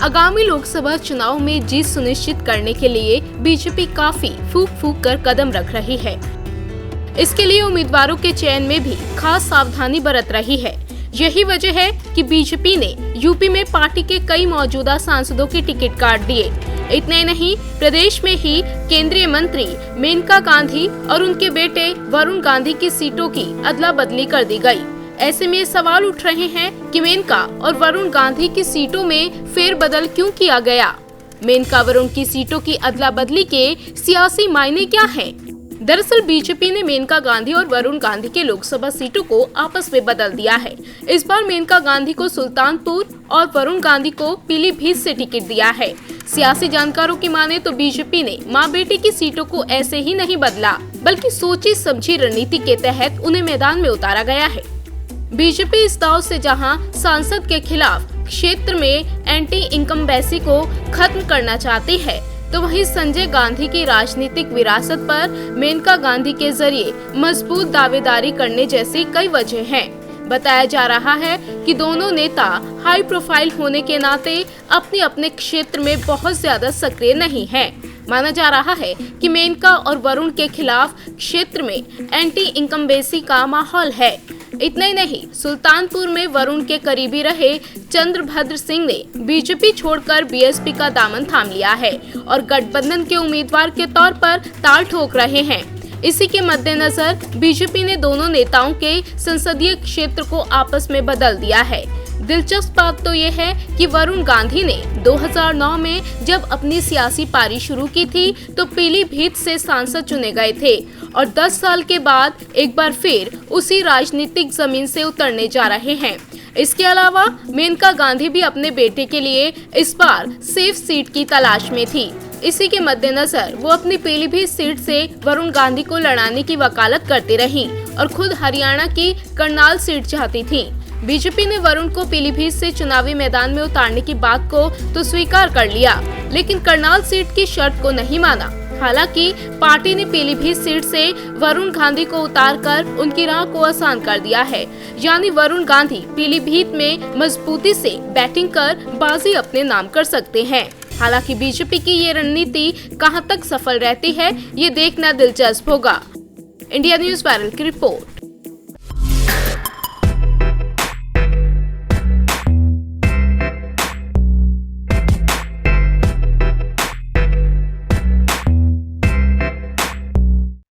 आगामी लोकसभा चुनाव में जीत सुनिश्चित करने के लिए बीजेपी काफी फूंक फूंक कर कदम रख रही है। इसके लिए उम्मीदवारों के चयन में भी खास सावधानी बरत रही है। यही वजह है कि बीजेपी ने यूपी में पार्टी के कई मौजूदा सांसदों के टिकट काट दिए। इतने नहीं, प्रदेश में ही केंद्रीय मंत्री मेनका गांधी और उनके बेटे वरुण गांधी की सीटों की अदला बदली कर दी गई। ऐसे में सवाल उठ रहे हैं कि मेनका और वरुण गांधी की सीटों में फेरबदल क्यों किया गया। मेनका वरुण की सीटों की अदला बदली के सियासी मायने क्या हैं? दरअसल बीजेपी ने मेनका गांधी और वरुण गांधी के लोकसभा सीटों को आपस में बदल दिया है। इस बार मेनका गांधी को सुल्तानपुर और वरुण गांधी को पीलीभीत से टिकट दिया है। सियासी जानकारों की माने तो बीजेपी ने मां बेटे की सीटों को ऐसे ही नहीं बदला, बल्कि सोची समझी रणनीति के तहत उन्हें मैदान में उतारा गया है। बीजेपी इस दाव से जहां सांसद के खिलाफ क्षेत्र में एंटी इनकम्बेंसी को खत्म करना चाहती है, तो वहीं संजय गांधी की राजनीतिक विरासत पर मेनका गांधी के जरिए मजबूत दावेदारी करने जैसी कई वजह हैं। बताया जा रहा है कि दोनों नेता हाई प्रोफाइल होने के नाते अपने अपने क्षेत्र में बहुत ज्यादा सक्रिय नहीं हैं। माना जा रहा है कि मेनका और वरुण के खिलाफ क्षेत्र में एंटी इनकम्बेंसी का माहौल है। इतना ही नहीं, सुल्तानपुर में वरुण के करीबी रहे चंद्रभद्र सिंह ने बीजेपी छोड़कर बीएसपी का दामन थाम लिया है और गठबंधन के उम्मीदवार के तौर पर ताल ठोक रहे हैं। इसी के मद्देनजर बीजेपी ने दोनों नेताओं के संसदीय क्षेत्र को आपस में बदल दिया है। दिलचस्प बात तो ये है कि वरुण गांधी ने 2009 में जब अपनी सियासी पारी शुरू की थी तो पीलीभीत से सांसद चुने गए थे और 10 साल के बाद एक बार फिर उसी राजनीतिक जमीन से उतरने जा रहे हैं। इसके अलावा मेनका गांधी भी अपने बेटे के लिए इस बार सेफ सीट की तलाश में थी। इसी के मद्देनजर वो अपनी पीलीभीत सीट से वरुण गांधी को लड़ाने की वकालत करती रहीं और खुद हरियाणा की करनाल सीट चाहती थीं। बीजेपी ने वरुण को पीलीभीत से चुनावी मैदान में उतारने की बात को तो स्वीकार कर लिया, लेकिन करनाल सीट की शर्त को नहीं माना। हालांकि पार्टी ने पीलीभीत सीट से वरुण गांधी को उतारकर उनकी राह को आसान कर दिया है, यानी वरुण गांधी पीलीभीत में मजबूती से बैटिंग कर बाजी अपने नाम कर सकते हैं। हालांकि बीजेपी की ये रणनीति कहां तक सफल रहती है, ये देखना दिलचस्प होगा। इंडिया न्यूज़ वायरल की रिपोर्ट।